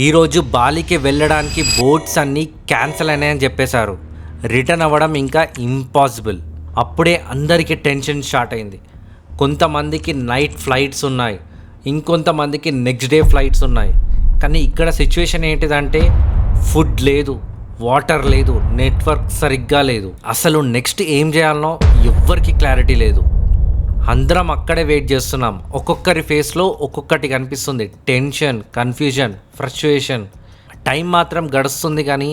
ఈరోజు బాలికి వెళ్ళడానికి బోట్స్ అన్నీ క్యాన్సిల్ అయినాయని చెప్పేశారు. రిటర్న్ అవ్వడం ఇంకా ఇంపాసిబుల్. అప్పుడే అందరికీ టెన్షన్ స్టార్ట్ అయింది. కొంతమందికి నైట్ ఫ్లైట్స్ ఉన్నాయి, ఇంకొంతమందికి నెక్స్ట్ డే ఫ్లైట్స్ ఉన్నాయి. కానీ ఇక్కడ సిచ్యువేషన్ ఏంటిదంటే ఫుడ్ లేదు, వాటర్ లేదు, నెట్వర్క్ సరిగ్గా లేదు. అసలు నెక్స్ట్ ఏం చేయాలనో ఎవ్వరికి క్లారిటీ లేదు. అందరం అక్కడే వెయిట్ చేస్తున్నాం. ఒక్కొక్కరి ఫేస్లో ఒక్కొక్కటి కనిపిస్తుంది. Tension, confusion, frustration. టైం మాత్రం గడుస్తుంది కానీ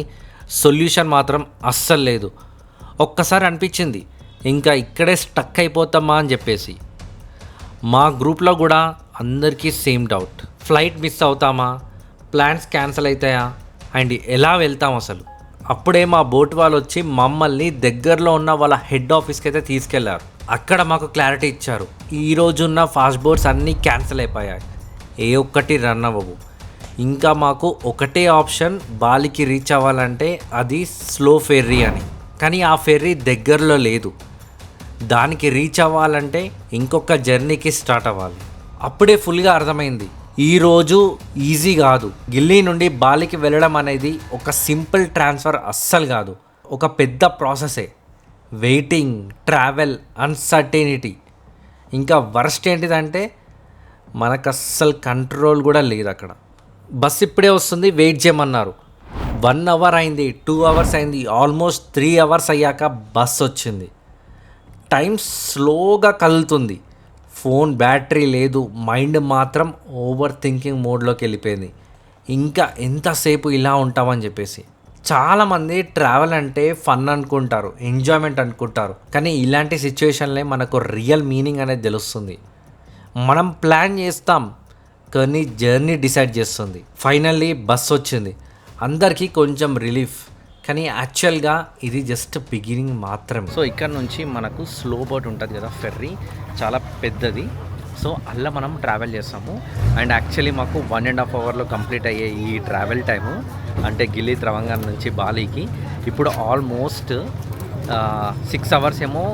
సొల్యూషన్ మాత్రం అస్సలు లేదు. ఒక్కసారి అనిపించింది ఇంకా ఇక్కడే స్టక్ అయిపోతామా అని చెప్పేసి. మా గ్రూప్లో కూడా అందరికీ సేమ్ డౌట్. ఫ్లైట్ మిస్ అవుతామా, ప్లాన్స్ క్యాన్సిల్ అవుతాయా, అండ్ ఎలా వెళ్తాం అసలు. అప్పుడే మా బోట్ వాళ్ళు వచ్చి మమ్మల్ని దగ్గరలో ఉన్న వాళ్ళ హెడ్ ఆఫీస్కి అయితే తీసుకెళ్లారు. అక్కడ మాకు క్లారిటీ ఇచ్చారు. ఈరోజున్న ఫాస్ట్ బోట్స్ అన్నీ క్యాన్సిల్ అయిపోయాయి, ఏ ఒక్కటి రన్ అవ్వవు. ఇంకా మాకు ఒకటే ఆప్షన్ బాలికి రీచ్ అవ్వాలంటే అది స్లో ఫెర్రీ అని. కానీ ఆ ఫెర్రీ దగ్గరలో లేదు. దానికి రీచ్ అవ్వాలంటే ఇంకొక జర్నీకి స్టార్ట్ అవ్వాలి. అప్పుడే ఫుల్గా అర్థమైంది ఈరోజు ఈజీ కాదు. ఢిల్లీ నుండి బాలికి వెళ్ళడం అనేది ఒక సింపుల్ ట్రాన్స్ఫర్ అస్సలు కాదు, ఒక పెద్ద ప్రాసెసే. Waiting, travel, uncertainty. ఇంకా వర్స్ట్ ఏంటిదంటే మనకు అస్సలు కంట్రోల్ కూడా లేదు. అక్కడ బస్ ఇప్పుడే వస్తుంది, వెయిట్ చేయమన్నారు. 1 అవర్ అయింది, 2 అవర్స్ అయింది, ఆల్మోస్ట్ 3 అవర్స్ అయ్యాక బస్ వచ్చింది. టైం స్లోగా కదులుతుంది. ఫోన్ బ్యాటరీ లేదు, మైండ్ మాత్రం ఓవర్ థింకింగ్ మోడ్లోకి వెళ్ళిపోయింది. ఇంకా ఎంతసేపు ఇలా ఉంటామని చెప్పేసి. చాలామంది ట్రావెల్ అంటే ఫన్ అనుకుంటారు, ఎంజాయ్మెంట్ అనుకుంటారు. కానీ ఇలాంటి సిచ్యువేషన్లే మనకు రియల్ మీనింగ్ అనేది తెలుస్తుంది. మనం ప్లాన్ చేస్తాం కానీ జర్నీ డిసైడ్ చేస్తుంది. ఫైనల్లీ బస్ వచ్చింది, అందరికీ కొంచెం రిలీఫ్. కానీ యాక్చువల్గా ఇది జస్ట్ బిగినింగ్ మాత్రమే. సో ఇక్కడ నుంచి మనకు స్లో బోట్ ఉంటుంది కదా, ఫెర్రీ చాలా పెద్దది. సో అలా మనం ట్రావెల్ చేస్తాము. అండ్ యాక్చువల్లీ మాకు 1.5 అవర్లో కంప్లీట్ అయ్యే ఈ ట్రావెల్ టైము, అంటే గిల్లీ త్రవంగం నుంచి బాలీకి ఇప్పుడు ఆల్మోస్ట్ 6 అవర్స్ ఏమో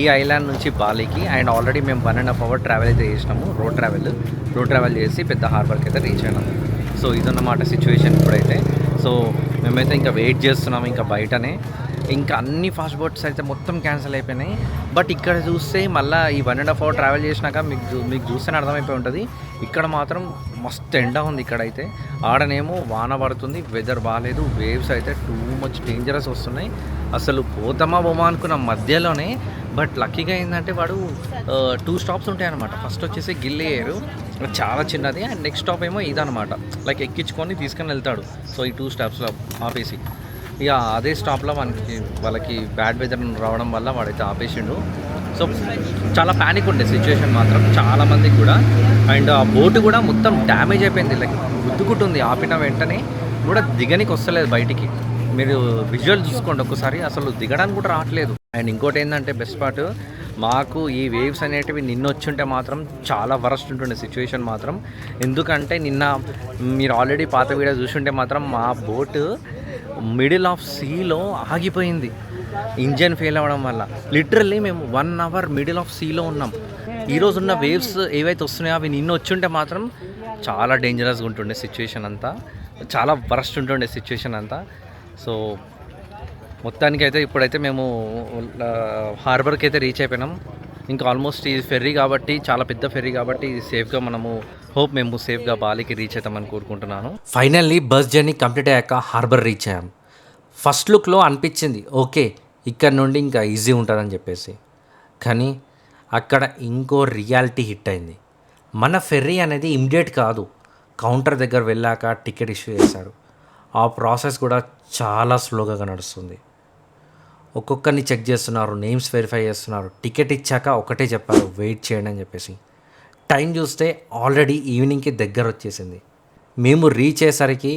ఈ ఐలాండ్ నుంచి బాలీకి. అండ్ ఆల్రెడీ మేము 1.5 అవర్ ట్రావెల్ అయితే చేసినాము, రోడ్ ట్రావెల్ చేసి పెద్ద హార్బర్కి అయితే రీచ్ అయినాము. సో ఇదన్నమాట సిచ్యువేషన్ ఇప్పుడైతే. సో మేమైతే ఇంకా వెయిట్ చేస్తున్నాము ఇంకా బయటనే. ఇంకా అన్ని ఫాస్ట్ బోట్స్ అయితే మొత్తం క్యాన్సిల్ అయిపోయినాయి. బట్ ఇక్కడ చూస్తే మళ్ళీ ఈ 1.5 అవర్ ట్రావెల్ చేసినాక మీకు చూస్తేనే అర్థమైపోయి ఉంటుంది. ఇక్కడ మాత్రం మస్తు ఎండ ఉంది. ఇక్కడైతే ఆడనేమో వాన పడుతుంది, వెదర్ బాగాలేదు, వేవ్స్ అయితే టూ మచ్ డేంజరస్ వస్తున్నాయి. అసలు పోతామా పోమా అనుకున్న మధ్యలోనే. బట్ లక్కీగా ఏంటంటే వాడు 2 స్టాప్స్ ఉంటాయి అనమాట. ఫస్ట్ వచ్చేసి గిల్లీ ఏరు, చాలా చిన్నది. అండ్ నెక్స్ట్ స్టాప్ ఏమో ఇదనమాట, లైక్ ఎక్కించుకొని తీసుకొని వెళ్తాడు. సో ఈ 2 స్టాప్స్లో ఆపేసి ఇక అదే స్టాప్లో వాళ్ళకి బ్యాడ్ వెదర్ రావడం వల్ల వాడైతే ఆపేసిండు. సో చాలా ప్యానిక్ ఉండే సిచ్యువేషన్ మాత్రం చాలామందికి కూడా. అండ్ ఆ బోటు కూడా మొత్తం డ్యామేజ్ అయిపోయింది, లైక్ గుద్దుకుంటుంది. ఆపిన వెంటనే కూడా దిగనికి వస్తలేదు బయటికి. మీరు విజువల్ చూసుకోండి ఒక్కసారి, అసలు దిగడానికి కూడా రావట్లేదు. అండ్ ఇంకోటి ఏంటంటే బెస్ట్ పార్ట్, మాకు ఈ వేవ్స్ అనేటివి నిన్న వచ్చుంటే మాత్రం చాలా వరస్ట్ ఉంటుండే సిచ్యువేషన్ మాత్రం. ఎందుకంటే నిన్న మీరు ఆల్రెడీ పాత వీడియో చూసుంటే మాత్రం మా బోటు మిడిల్ ఆఫ్ సీలో ఆగిపోయింది ఇంజన్ ఫెయిల్ అవ్వడం వల్ల. లిటరల్లీ మేము 1 అవర్ మిడిల్ ఆఫ్ సీలో ఉన్నాం. ఈరోజు ఉన్న వేవ్స్ ఏవైతే వస్తున్నాయో అవి నిన్న వచ్చుంటే మాత్రం చాలా డేంజరస్గా ఉంటుండే సిచ్యువేషన్ అంతా, చాలా వరస్ట్ ఉంటుండే సిచ్యువేషన్ అంతా. సో మొత్తానికైతే ఇప్పుడైతే మేము హార్బర్కి అయితే రీచ్ అయిపోయినాం. ఇంకా ఆల్మోస్ట్ ఇది ఫెర్రీ కాబట్టి, చాలా పెద్ద ఫెర్రీ కాబట్టి ఇది సేఫ్గా మేము సేఫ్గా బాలికి రీచ్ అవుతామని కోరుకుంటున్నాను. ఫైనల్లీ బస్ జర్నీ కంప్లీట్ అయ్యాక హార్బర్ రీచ్ అయ్యాం. ఫస్ట్ లుక్లో అనిపించింది ఓకే ఇక్కడ నుండి ఇంకా ఈజీ ఉంటుందని చెప్పేసి. కానీ అక్కడ ఇంకో రియాలిటీ హిట్ అయింది. మన ఫెర్రీ అనేది ఇమ్మీడియట్ కాదు, కౌంటర్ దగ్గర వెళ్ళాక టికెట్ ఇష్యూ చేశారు. ఆ ప్రాసెస్ కూడా చాలా స్లోగా నడుస్తుంది. ఒక్కొక్కరిని చెక్ చేస్తున్నారు, నేమ్స్ వెరిఫై చేస్తున్నారు. టికెట్ ఇచ్చాక ఒకటే చెప్పారు, వెయిట్ చేయండి అని చెప్పేసి. టైం చూస్తే ఆల్రెడీ ఈవినింగ్కి దగ్గర వచ్చేసింది. మేము రీచ్ అయ్యేసరికి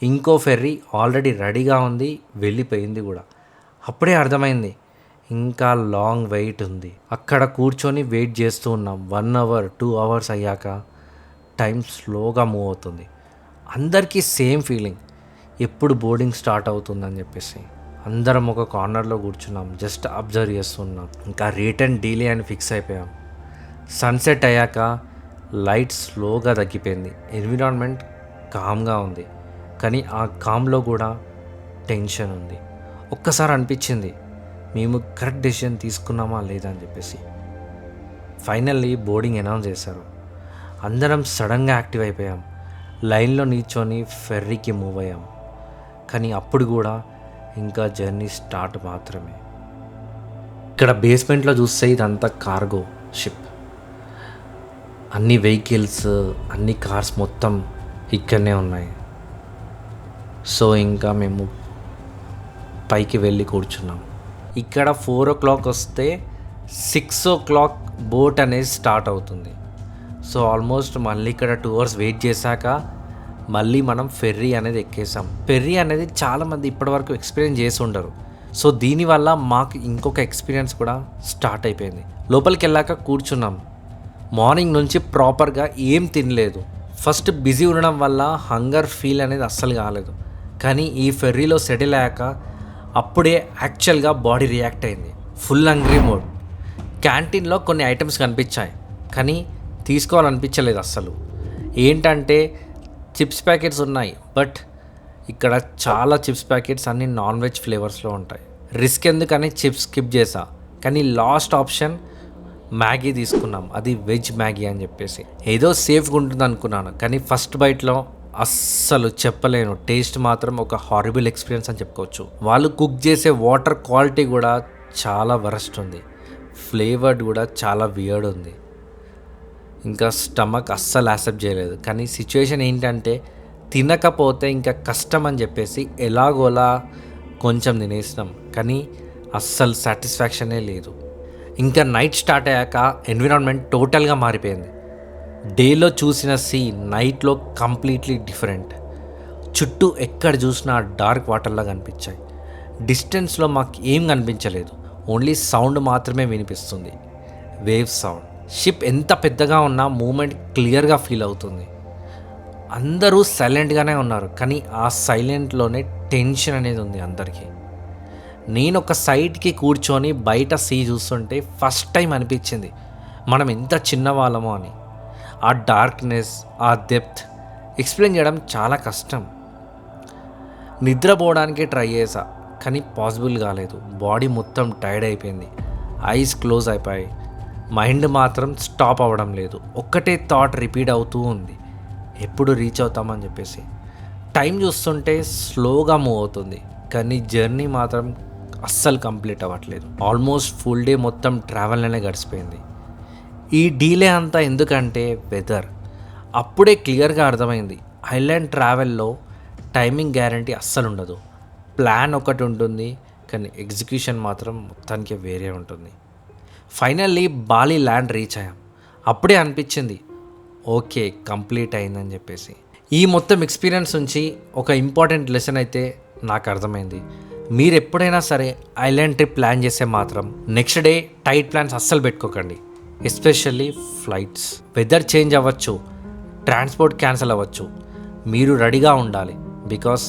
ఇంకో ఫెర్రీ ఆల్రెడీ రెడీగా ఉంది, వెళ్ళిపోయింది కూడా. అప్పుడే అర్థమైంది ఇంకా లాంగ్ వెయిట్ ఉంది. అక్కడ కూర్చొని వెయిట్ చేస్తూ ఉన్నాం. 1 అవర్ 2 అవర్స్ అయ్యాక టైం స్లోగా మూవ్ అవుతుంది. అందరికీ సేమ్ ఫీలింగ్, ఎప్పుడు బోర్డింగ్ స్టార్ట్ అవుతుందని చెప్పేసి. అందరం ఒక కార్నర్లో కూర్చున్నాం, జస్ట్ అబ్జర్వ్ చేస్తున్నాం. ఇంకా రిటర్న్ డీలే అని ఫిక్స్ అయిపోయాం. సన్సెట్ అయ్యాక లైట్ స్లోగా తగ్గిపోయింది, ఎన్విరాన్మెంట్ కామ్గా ఉంది. కానీ ఆ కామ్లో కూడా టెన్షన్ ఉంది. ఒక్కసారి అనిపించింది మేము కరెక్ట్ డెసిషన్ తీసుకున్నామా లేదా అని చెప్పేసి. ఫైనల్లీ బోర్డింగ్ అనౌన్స్ చేశారు. అందరం సడన్గా యాక్టివ్ అయిపోయాం. లైన్లో నిల్చొని ఫెర్రీకి మూవ్ అయ్యాం. కానీ అప్పుడు కూడా ఇంకా జర్నీ స్టార్ట్ మాత్రమే. ఇక్కడ బేస్మెంట్లో చూస్తే ఇదంతా కార్గో షిప్. అన్ని వెహికల్స్, అన్ని కార్స్ మొత్తం ఇక్కడనే ఉన్నాయి. సో ఇంకా మేము పైకి వెళ్ళి కూర్చున్నాం. ఇక్కడ 4 o'clock వస్తే 6 o'clock బోట్ అనేది స్టార్ట్ అవుతుంది. సో ఆల్మోస్ట్ మళ్ళీ ఇక్కడ 2 hours వెయిట్ చేశాక మళ్ళీ మనం ఫెర్రీ అనేది ఎక్కేసాం. ఫెర్రీ అనేది చాలామంది ఇప్పటివరకు ఎక్స్పీరియన్స్ చేసి ఉండరు. సో దీనివల్ల మాకు ఇంకొక ఎక్స్పీరియన్స్ కూడా స్టార్ట్ అయిపోయింది. లోపలికి వెళ్ళాక కూర్చున్నాం. మార్నింగ్ నుంచి ప్రాపర్గా ఏం తినలేదు. ఫస్ట్ బిజీ ఉండడం వల్ల హంగర్ ఫీల్ అనేది అస్సలు కాలేదు. కానీ ఈ ఫెర్రీలో సెటిల్ అయ్యాక అప్పుడే యాక్చువల్గా బాడీ రియాక్ట్ అయింది. Full hungry mode. క్యాంటీన్లో కొన్ని ఐటమ్స్ కనిపించాయి కానీ తీసుకోవాలనిపించలేదు అస్సలు. ఏంటంటే చిప్స్ ప్యాకెట్స్ ఉన్నాయి, బట్ ఇక్కడ చాలా చిప్స్ ప్యాకెట్స్ అన్ని నాన్ వెజ్ ఫ్లేవర్స్లో ఉంటాయి. రిస్క్ ఎందుకని చిప్స్ స్కిప్ చేసా. కానీ లాస్ట్ ఆప్షన్ మ్యాగీ తీసుకున్నాం. అది వెజ్ మ్యాగీ అని చెప్పేసి ఏదో సేఫ్గా ఉంటుంది అనుకున్నాను. కానీ ఫస్ట్ బైట్లో అస్సలు చెప్పలేను, టేస్ట్ మాత్రం ఒక హారబుల్ ఎక్స్పీరియన్స్ అని చెప్పుకోవచ్చు. వాళ్ళు కుక్ చేసే వాటర్ క్వాలిటీ కూడా చాలా వరస్ట్ ఉంది. ఫ్లేవర్డ్ కూడా చాలా వియర్డ్ ఉంది. ఇంకా స్టమక్ అస్సలు యాక్సెప్ట్ చేయలేదు. కానీ సిచ్యువేషన్ ఏంటంటే తినకపోతే ఇంకా కష్టం అని చెప్పేసి ఎలాగోలా కొంచెం తినేసినాం. కానీ అస్సలు సాటిస్ఫాక్షనే లేదు. ఇంకా నైట్ స్టార్ట్ అయ్యాక ఎన్విరాన్మెంట్ టోటల్గా మారిపోయింది. డేలో చూసిన సీ నైట్లో కంప్లీట్లీ డిఫరెంట్. చుట్టూ ఎక్కడ చూసినా డార్క్ వాటర్లా కనిపించాయి. డిస్టెన్స్లో మాకు ఏం కనిపించలేదు, ఓన్లీ సౌండ్ మాత్రమే వినిపిస్తుంది, వేవ్ సౌండ్. షిప్ ఎంత పెద్దగా ఉన్నా మూమెంట్ క్లియర్గా ఫీల్ అవుతుంది. అందరూ సైలెంట్గానే ఉన్నారు, కానీ ఆ సైలెంట్లోనే టెన్షన్ అనేది ఉంది అందరికీ. నేను ఒక సైడ్కి కూర్చొని బయట సీ చూస్తుంటే ఫస్ట్ టైం అనిపించింది మనం ఎంత చిన్నవాళ్ళమో అని. ఆ డార్క్నెస్, ఆ డెప్త్ ఎక్స్ప్లెయిన్ చేయడం చాలా కష్టం. నిద్రపోవడానికి ట్రై చేసా కానీ పాసిబుల్ కాలేదు. బాడీ మొత్తం టైర్డ్ అయిపోయింది, ఐస్ క్లోజ్ అయిపోయాయి. మైండ్ మాత్రం స్టాప్ అవ్వడం లేదు. ఒక్కటే థాట్ రిపీట్ అవుతూ ఉంది, ఎప్పుడు రీచ్ అవుతామని చెప్పేసి. టైం చూస్తుంటే స్లోగా మూవ్ అవుతుంది, కానీ జర్నీ మాత్రం అస్సలు కంప్లీట్ అవ్వట్లేదు. ఆల్మోస్ట్ ఫుల్ డే మొత్తం ట్రావెల్లోనే గడిచిపోయింది. ఈ డీలే అంతా ఎందుకంటే వెదర్. అప్పుడే క్లియర్గా అర్థమైంది ఐలాండ్ ట్రావెల్లో టైమింగ్ గ్యారంటీ అస్సలు ఉండదు. ప్లాన్ ఒకటి ఉంటుంది కానీ ఎగ్జిక్యూషన్ మాత్రం మొత్తానికి వేరే ఉంటుంది. ఫైనల్లీ బాలి ల్యాండ్ రీచ్ అయ్యాం. అప్పుడే అనిపించింది ఓకే కంప్లీట్ అయిందని చెప్పేసి. ఈ మొత్తం ఎక్స్పీరియన్స్ నుంచి ఒక ఇంపార్టెంట్ లెసన్ అయితే నాకు అర్థమైంది. మీరు ఎప్పుడైనా సరే ఐలాండ్ ట్రిప్ ప్లాన్ చేస్తే మాత్రం నెక్స్ట్ డే టైట్ ప్లాన్స్ అస్సలు పెట్టుకోకండి, ఎస్పెషల్లీ ఫ్లైట్స్. వెదర్ చేంజ్ అవ్వచ్చు, ట్రాన్స్పోర్ట్ క్యాన్సిల్ అవ్వచ్చు, మీరు రెడీగా ఉండాలి. బికాస్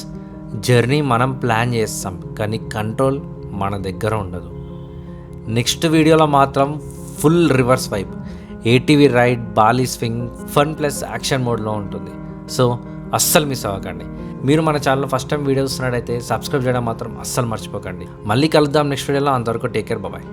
జర్నీ మనం ప్లాన్ చేస్తాం కానీ కంట్రోల్ మన దగ్గర ఉండదు. నెక్స్ట్ వీడియోలో మాత్రం full reverse vibe, ATV ride, Bali swing, fun plus action మోడ్లో ఉంటుంది. సో అస్సలు మిస్ అవ్వకండి. మీరు మన ఛానల్లో ఫస్ట్ టైం వీడియోస్ చూస్తున్నట్టయితే సబ్స్క్రైబ్ చేయడం మాత్రం అస్సలు మర్చిపోకండి. మళ్ళీ కలుద్దాం నెక్స్ట్ వీడియోలో. అంతవరకు టేక్ కేర్, బాయ్.